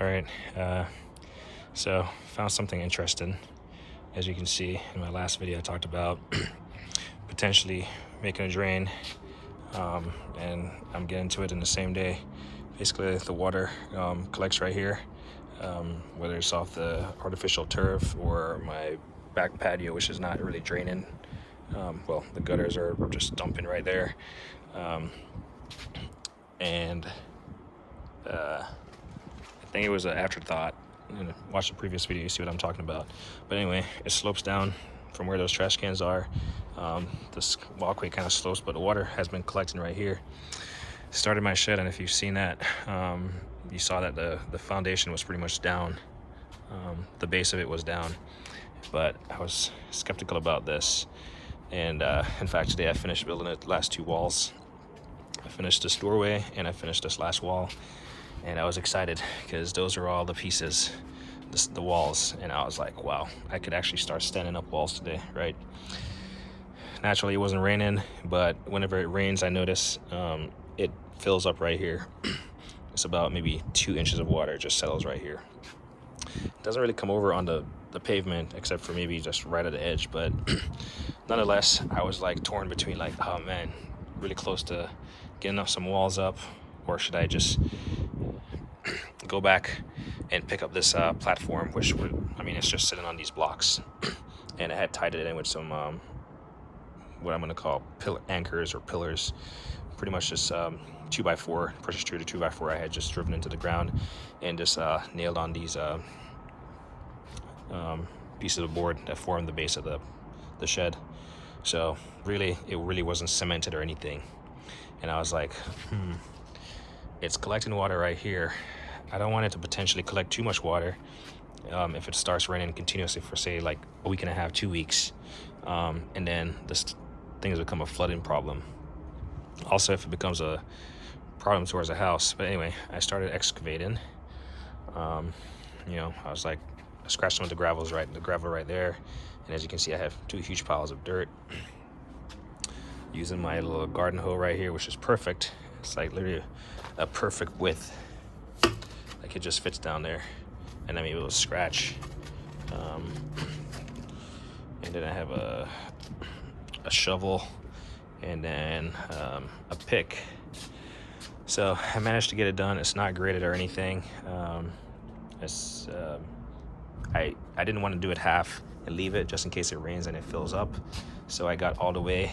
All right, so found something interesting. As you can see in my last video, I talked about potentially making a drain, and I'm getting to it in the same day. Basically, the water collects right here, whether it's off the artificial turf or my back patio, which is not really draining. Well, the gutters are just dumping right there, and I think it was an afterthought. Watch the previous video, you see what I'm talking about. But anyway, it slopes down from where those trash cans are. This walkway kind of slopes, but the water has been collecting right here. Started my shed, and if you've seen that, you saw that the foundation was pretty much down. The base of it was down, but I was skeptical about this. And in fact, today I finished building the last two walls. I finished this doorway and I finished this last wall, and I was excited because those are all the pieces, the walls, and I was like, wow, I could actually start standing up walls today, right? Naturally, it wasn't raining, but whenever it rains, I notice it fills up right here. It's about maybe 2 inches of water just settles right here. It doesn't really come over on the pavement except for maybe just right at the edge, but nonetheless, I was like torn between like, oh man, really close to getting up some walls up, or should I just go back and pick up this platform, which would, I mean, it's just sitting on these blocks. And I had tied it in with some what I'm going to call anchors or pillars, pretty much just 2x4 pressure treated 2x4 I had just driven into the ground and just nailed on these pieces of board that formed the base of the shed. So really, it really wasn't cemented or anything. And I was like, it's collecting water right here. I don't want it to potentially collect too much water if it starts raining continuously for, say, like a week and a half, 2 weeks. And then this thing has become a flooding problem. Also, if it becomes a problem towards a house. But anyway, I started excavating. I was like, I scratched some of the gravel right there. And as you can see, I have 2 huge piles of dirt. Using my little garden hoe right here, which is perfect. It's like literally a perfect width. Like it just fits down there. And I'm able to scratch. And then I have a shovel and then a pick. So I managed to get it done. It's not graded or anything. I didn't want to do it half and leave it just in case it rains and it fills up. So I got all the way.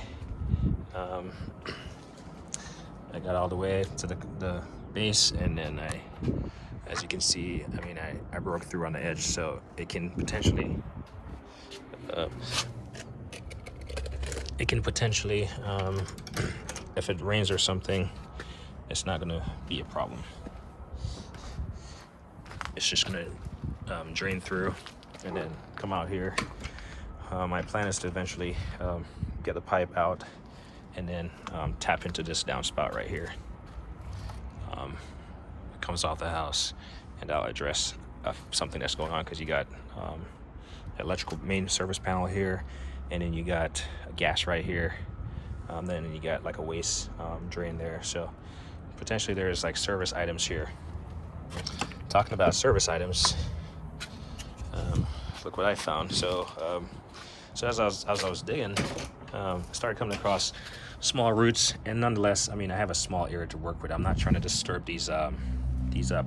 I got all the way to the base, and then as you can see, I mean, I broke through on the edge, so it can potentially if it rains or something, it's not gonna be a problem. It's just gonna drain through and then come out here. My plan is to eventually get the pipe out and then tap into this downspout right here. It comes off the house, and I'll address something that's going on, because you got electrical main service panel here, and then you got a gas right here, then you got like a waste drain there. So potentially there's like service items here. Talking about service items, look what I found. So as I was digging, I started coming across small roots, and nonetheless, I mean, I have a small area to work with. I'm not trying to disturb these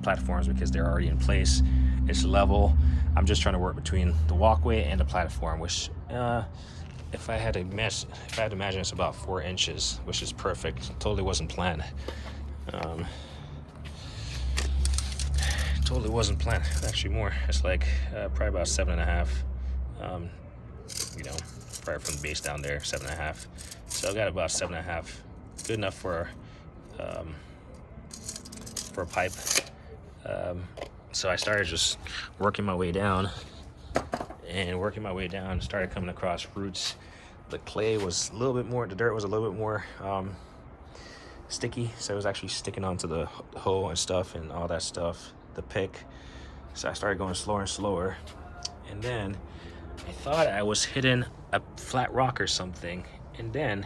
platforms because they're already in place. It's level. I'm just trying to work between the walkway and the platform, which if I had to imagine, it's about 4 inches, which is perfect. Totally wasn't planned. Totally wasn't planned. Actually more. It's like probably about 7.5. Probably from the base down there, 7.5. So I got about 7.5. Good enough for a pipe. So I started just working my way down, started coming across roots. The clay was a little bit more, the dirt was a little bit more sticky, so it was actually sticking onto the hoe and stuff and all that stuff, the pick. So I started going slower and slower, and then I thought I was hitting a flat rock or something, and then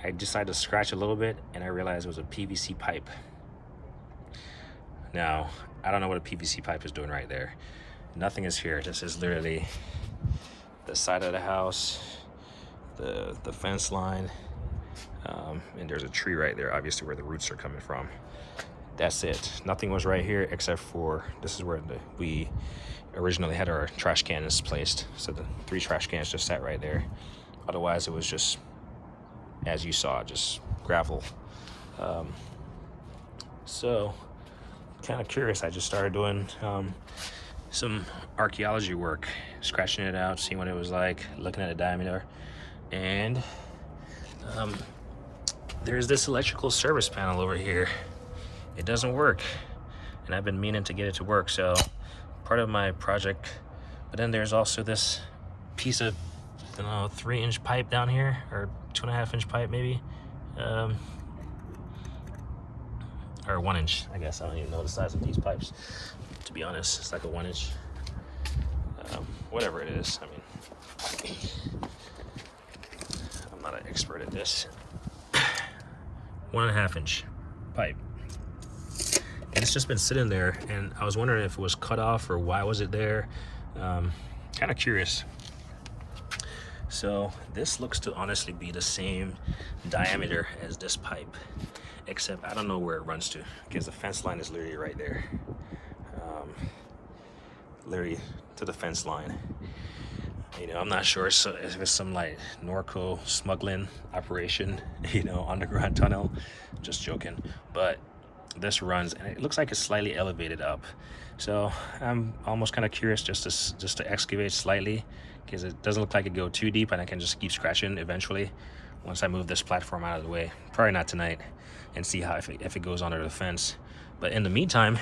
I decided to scratch a little bit, and I realized it was a PVC pipe. Now, I don't know what a PVC pipe is doing right there. Nothing is here. This is literally the side of the house, the fence line, and there's a tree right there, obviously where the roots are coming from. That's it. Nothing was right here except for this is where we originally had our trash cans placed. So the 3 trash cans just sat right there. Otherwise, it was just, as you saw, just gravel. So kind of curious. I just started doing some archaeology work, scratching it out, seeing what it was like, looking at the diameter, and there's this electrical service panel over here. It doesn't work, and I've been meaning to get it to work, so part of my project. But then there's also this piece of, I don't know, 3-inch pipe down here, or 2.5-inch pipe maybe, or 1 inch, I guess. I don't even know the size of these pipes, to be honest. It's like a 1 inch, whatever it is. I mean, I'm not an expert at this. 1.5 inch pipe, and it's just been sitting there, and I was wondering if it was cut off or why was it there. Kind of curious. So this looks to honestly be the same diameter as this pipe, except I don't know where it runs to, because the fence line is literally right there, literally to the fence line. You know, I'm not sure if it's some like Norco smuggling operation, you know, underground tunnel. Just joking. But this runs, and it looks like it's slightly elevated up. So I'm almost kind of curious just to excavate slightly, because it doesn't look like it go too deep, and I can just keep scratching eventually once I move this platform out of the way. Probably not tonight, and see how if it goes under the fence. But in the meantime,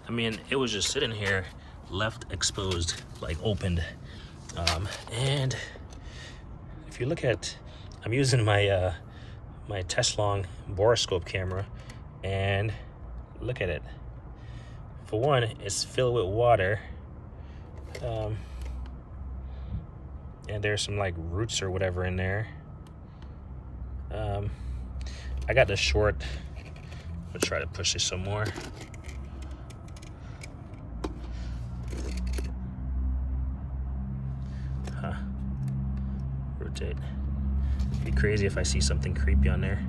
I mean, it was just sitting here, left exposed, like opened. And if you look at, I'm using my my Teslong borescope camera, and look at it. For one, it's filled with water, and there's some like roots or whatever in there. I got the short. I'll try to push this some more. Rotate. It'd be crazy if I see something creepy on there.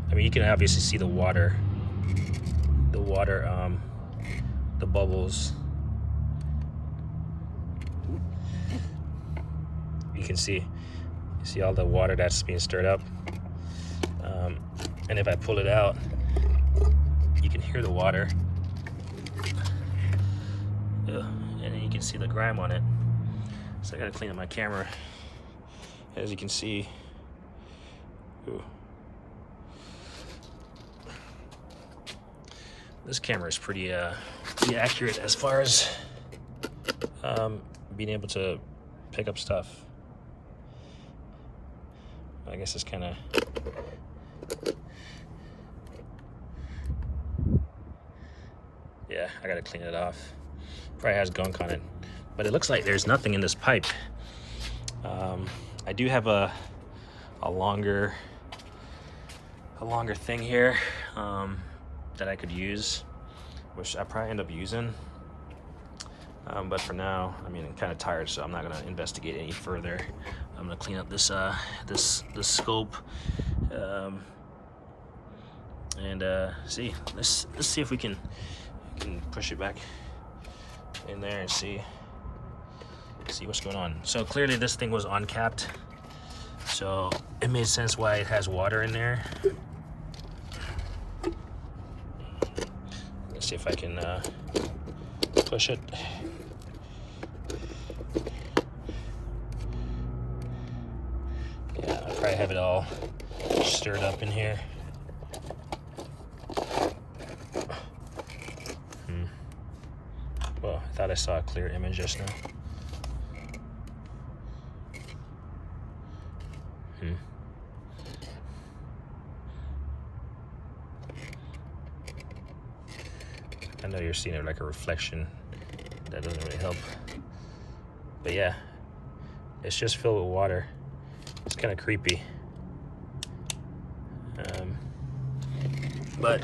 I mean, you can obviously see the water, the bubbles. You can see all the water that's being stirred up. And if I pull it out, you can hear the water. And then you can see the grime on it. So I gotta clean up my camera. As you can see, this camera is pretty accurate as far as being able to pick up stuff. I guess it's kind of, yeah, I gotta clean it off. Probably has gunk on it, but it looks like there's nothing in this pipe. I do have a longer thing here that I could use, which I probably end up using. But for now, I mean, I'm kind of tired, so I'm not gonna investigate any further. I'm gonna clean up this this scope, and see. Let's see if we can push it back in there and see what's going on. So clearly this thing was uncapped, so it made sense why it has water in there. Let's see if I can push it. Yeah, I probably have it all stirred up in here. Well, I thought I saw a clear image just now. I know you're seeing it like a reflection. That doesn't really help. But yeah, it's just filled with water. It's kind of creepy. But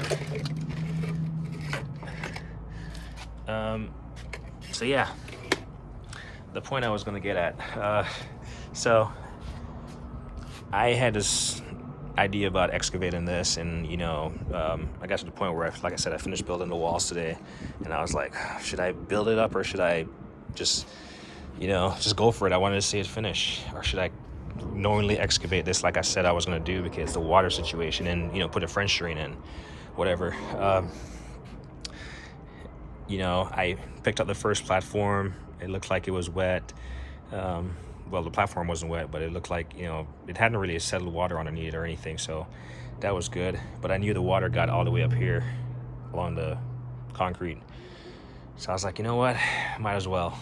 so yeah, the point I was going to get at. So I had this idea about excavating this, and I got to the point where, like I said, I finished building the walls today, and I was like, should I build it up or should I just go for it? I wanted to see it finish, or should I knowingly excavate this like I said I was going to do, because the water situation, and put a French drain in, whatever. I picked up the first platform. It looked like it was wet. Well, the platform wasn't wet, but it looked like, it hadn't really settled water underneath it or anything, so that was good. But I knew the water got all the way up here along the concrete. So I was like, you know what? Might as well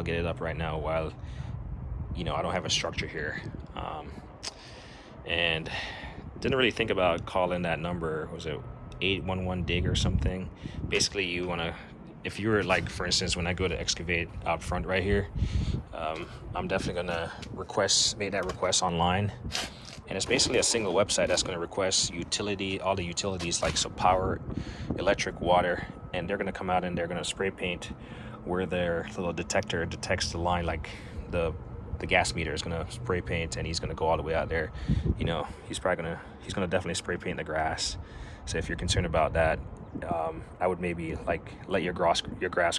get it up right now while, I don't have a structure here. And didn't really think about calling that number. Was it 811 dig or something? Basically, you want to, if you were like, for instance, when I go to excavate out front right here, I'm definitely gonna make that request online, and it's basically a single website that's gonna request all the utilities, like so power, electric, water, and they're gonna come out and they're gonna spray paint where their little detector detects the line, like the gas meter is gonna spray paint, and he's gonna go all the way out there. He's gonna definitely spray paint the grass. So if you're concerned about that, I would maybe like let your grass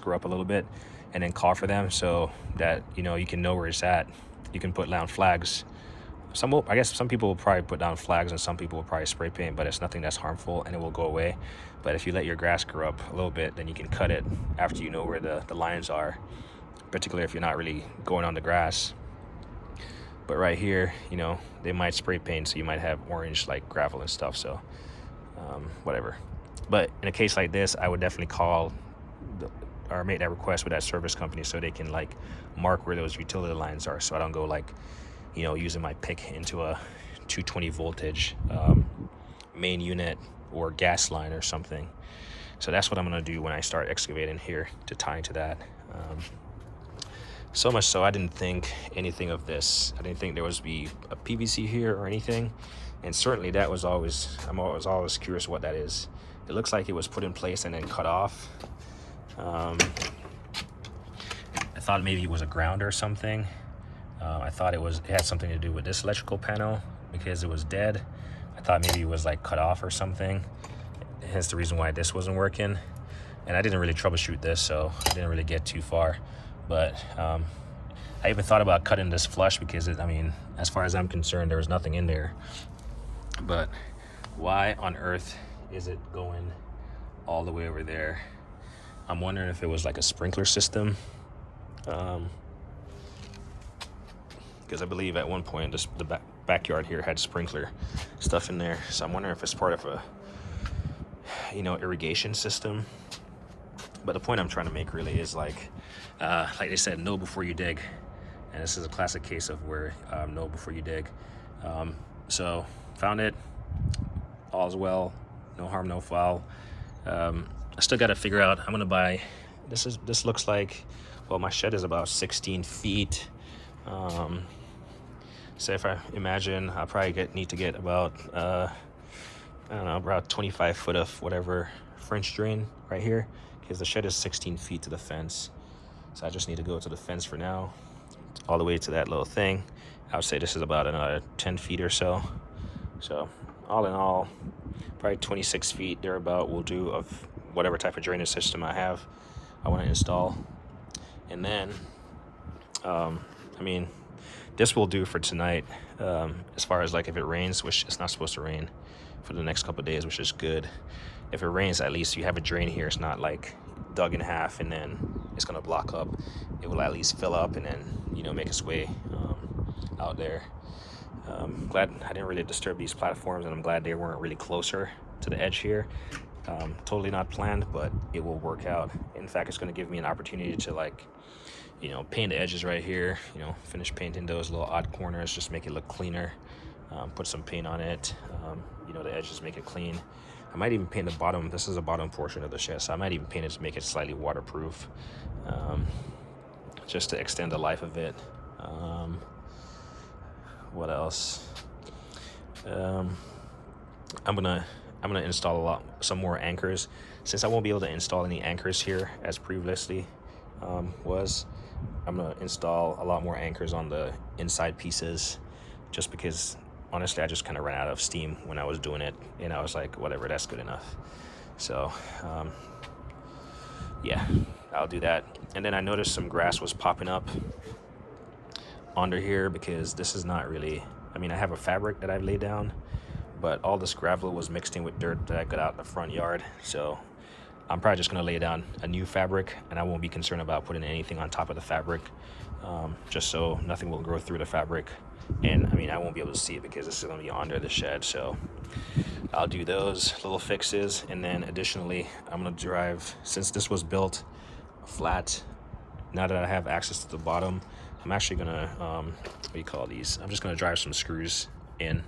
grow up a little bit, and then call for them so that you can know where it's at. You can put down flags. I guess some people will probably put down flags, and some people will probably spray paint, but it's nothing that's harmful and it will go away. But if you let your grass grow up a little bit, then you can cut it after you know where the lines are, particularly if you're not really going on the grass. But right here, they might spray paint, so you might have orange like gravel and stuff, so whatever. But in a case like this, I would definitely call or make that request with that service company so they can like mark where those utility lines are, so I don't go like using my pick into a 220 voltage main unit or gas line or something. So that's what I'm gonna do when I start excavating here, to tie into that. So much so I didn't think anything of this. I didn't think there was be a PVC here or anything, and certainly I'm always curious what that is. It looks like it was put in place and then cut off. I thought maybe it was a ground or something. I thought it had something to do with this electrical panel because it was dead. I thought maybe it was like cut off or something, hence the reason why this wasn't working. And I didn't really troubleshoot this, so I didn't really get too far. But I even thought about cutting this flush because as far as I'm concerned, there was nothing in there. But why on earth is it going all the way over there? I'm wondering if it was like a sprinkler system, because I believe at one point the backyard here had sprinkler stuff in there. So I'm wondering if it's part of a irrigation system. But the point I'm trying to make really is like they said, know before you dig, and this is a classic case of where know before you dig. So found it, all's well, no harm, no foul. I still got to figure out. I'm gonna buy. This looks like, well, my shed is about 16 feet. So if I imagine, I'll probably need to get about I don't know, about 25 foot of whatever French drain right here, because the shed is 16 feet to the fence. So I just need to go to the fence for now, all the way to that little thing. I would say this is about another 10 feet or so. So all in all, probably 26 feet thereabout will do of whatever type of drainage system I want to install. And then this will do for tonight, as far as like if it rains, which it's not supposed to rain for the next couple of days, which is good. If it rains, at least you have a drain here. It's not like dug in half and then it's gonna block up. It will at least fill up and then make its way out there. Glad I didn't really disturb these platforms, and I'm glad they weren't really closer to the edge here. Totally not planned, but it will work out. In fact, it's going to give me an opportunity to paint the edges right here, finish painting those little odd corners, just make it look cleaner. Put some paint on it, the edges, make it clean. I might even paint the bottom. This is the bottom portion of the shed, so I might even paint it to make it slightly waterproof, just to extend the life of it. What else? I'm gonna I'm gonna install some more anchors. Since I won't be able to install any anchors here as previously was, I'm gonna install a lot more anchors on the inside pieces, just because honestly I just kind of ran out of steam when I was doing it, and I was like, whatever, that's good enough. So yeah, I'll do that. And then I noticed some grass was popping up under here, because this is not really, I mean, I have a fabric that I've laid down, but all this gravel was mixed in with dirt that I got out in the front yard. So I'm probably just gonna lay down a new fabric, and I won't be concerned about putting anything on top of the fabric, just so nothing will grow through the fabric. And I mean, I won't be able to see it because this is gonna be under the shed. So I'll do those little fixes. And then additionally, I'm gonna drive, since this was built flat, now that I have access to the bottom, I'm actually gonna, what do you call these? I'm just gonna drive some screws in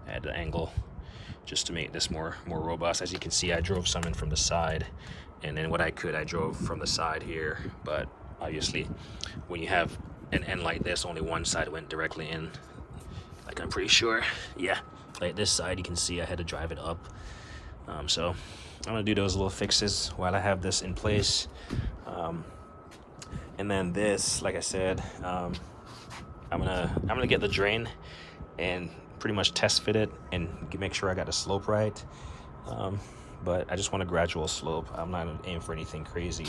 at the angle, just to make this more robust. As you can see, I drove some in from the side, and then what I drove from the side here. But obviously, when you have an end like this, only one side went directly in. Like, I'm pretty sure, yeah. Like this side, you can see I had to drive it up. So I'm gonna do those little fixes while I have this in place. And then this, like I said, I'm gonna get the drain and pretty much test fit it and make sure I got the slope right. But I just want a gradual slope. I'm not gonna aim for anything crazy.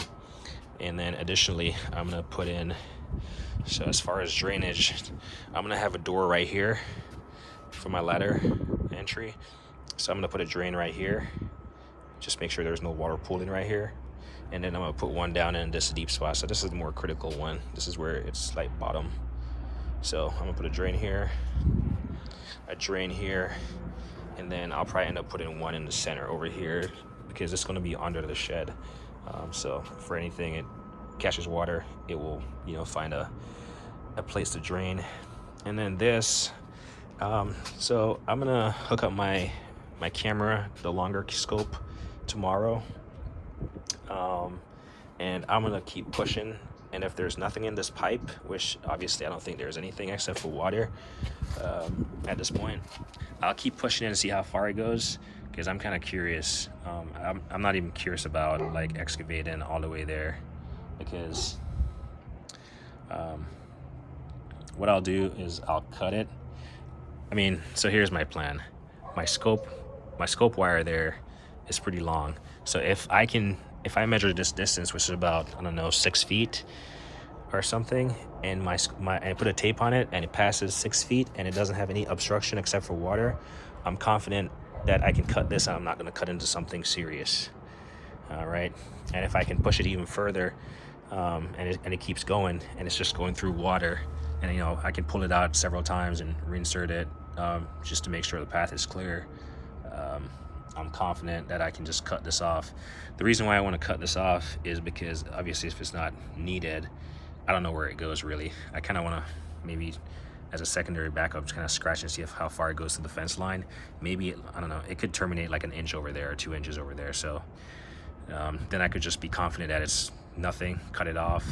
And then additionally, I'm gonna put in, so as far as drainage, I'm gonna have a door right here for my ladder entry. So I'm gonna put a drain right here. Just make sure there's no water pooling right here. And then I'm gonna put one down in this deep spot. So this is the more critical one. This is where it's like bottom. So I'm gonna put a drain here, and then I'll probably end up putting one in the center over here, because it's gonna be under the shed. So for anything it catches water, it will, you know, find a place to drain. And then this, so I'm gonna hook up my camera, the longer scope, tomorrow. And I'm gonna keep pushing, and if there's nothing in this pipe, which obviously I don't think there's anything except for water at this point, I'll keep pushing it and see how far it goes, because I'm kind of curious. I'm not even curious about like excavating all the way there, because what I'll do is I'll cut it. I mean, so here's my plan. My scope wire there is pretty long. So if I measure this distance, which is about, I don't know, 6 feet or something, and I put a tape on it and it passes 6 feet and it doesn't have any obstruction except for water, I'm confident that I can cut this, and I'm not gonna cut into something serious. All right. And if I can push it even further, and it keeps going, and it's just going through water, and, you know, I can pull it out several times and reinsert it, just to make sure the path is clear. I'm confident that I can just cut this off. The reason why I want to cut this off is because obviously if it's not needed, I don't know where it goes really. I kind of want to maybe as a secondary backup just kind of scratch and see how far it goes to the fence line. Maybe, I don't know, it could terminate like an inch over there or 2 inches over there. So then I could just be confident that it's nothing, cut it off.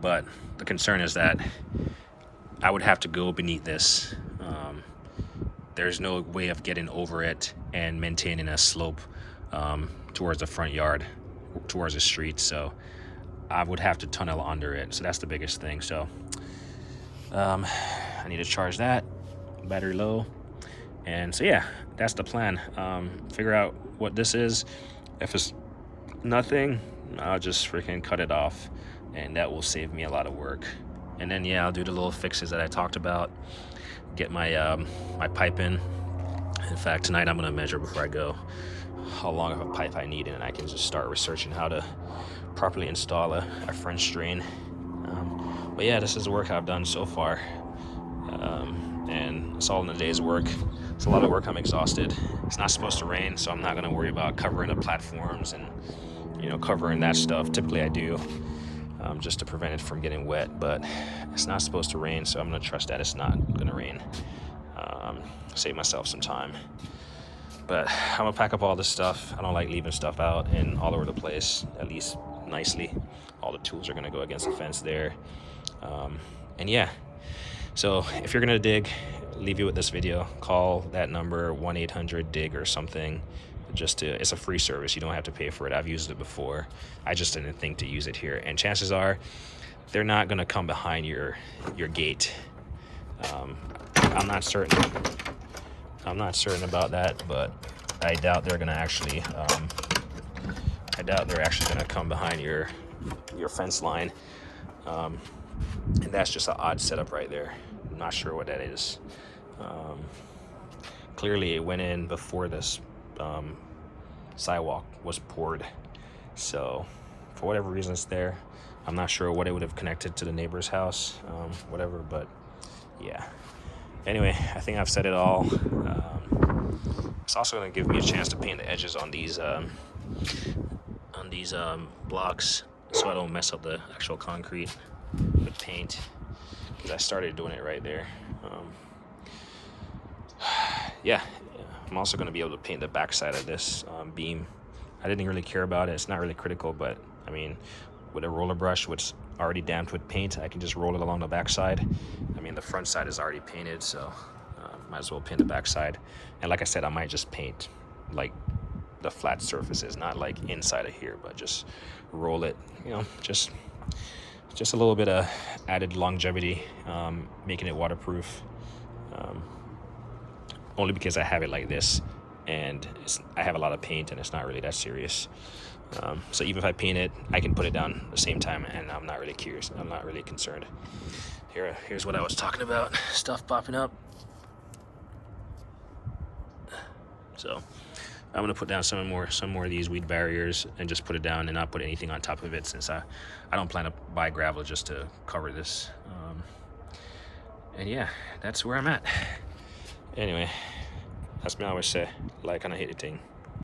But the concern is that I would have to go beneath this. There's no way of getting over it and maintaining a slope towards the front yard, towards the street. So I would have to tunnel under it. So that's the biggest thing. So I need to charge that, battery low. And so yeah, that's the plan. Figure out what this is. If it's nothing, I'll just freaking cut it off, and that will save me a lot of work. And then yeah, I'll do the little fixes that I talked about. Get my my pipe in. In fact, tonight I'm gonna measure before I go how long of a pipe I need, and I can just start researching how to properly install a French drain. But yeah, this is the work I've done so far, and it's all in a day's work. It's a lot of work. I'm exhausted. It's not supposed to rain, so I'm not gonna worry about covering the platforms and, you know, covering that stuff. Typically I do, just to prevent it from getting wet, but it's not supposed to rain, so I'm gonna trust that it's not gonna rain. Save myself some time. But I'm gonna pack up all this stuff. I don't like leaving stuff out and all over the place, at least nicely. All the tools are gonna go against the fence there. And yeah, so if you're gonna dig, leave you with this video. Call that number 1-800-DIG or something. It's a free service. You don't have to pay for it. I've used it before. I just didn't think to use it here. And chances are they're not gonna come behind your gate. I'm not certain about that, but I doubt they're gonna actually gonna come behind your fence line. And that's just an odd setup right there. I'm not sure what that is. Clearly it went in before this sidewalk was poured, so for whatever reason it's there. I'm not sure what it would have connected to the neighbor's house, whatever, but yeah. Anyway, I think I've said it all. It's also going to give me a chance to paint the edges on these blocks, so I don't mess up the actual concrete with paint, because I started doing it right there. Yeah, I'm also going to be able to paint the backside of this beam. I didn't really care about it. It's not really critical, but I mean, with a roller brush, which is already damped with paint, I can just roll it along the backside. I mean, the front side is already painted, so might as well paint the backside. And like I said, I might just paint like the flat surfaces, not like inside of here, but just roll it, you know, just a little bit of added longevity, making it waterproof. Only because I have it like this, and I have a lot of paint, and it's not really that serious. So even if I paint it, I can put it down at the same time, and I'm not really curious. I'm not really concerned. Here's what I was talking about. Stuff popping up. So I'm gonna put down some more of these weed barriers and just put it down and not put anything on top of it, since I don't plan to buy gravel just to cover this. And yeah, that's where I'm at. Anyway, as me always say, like and I hate the thing.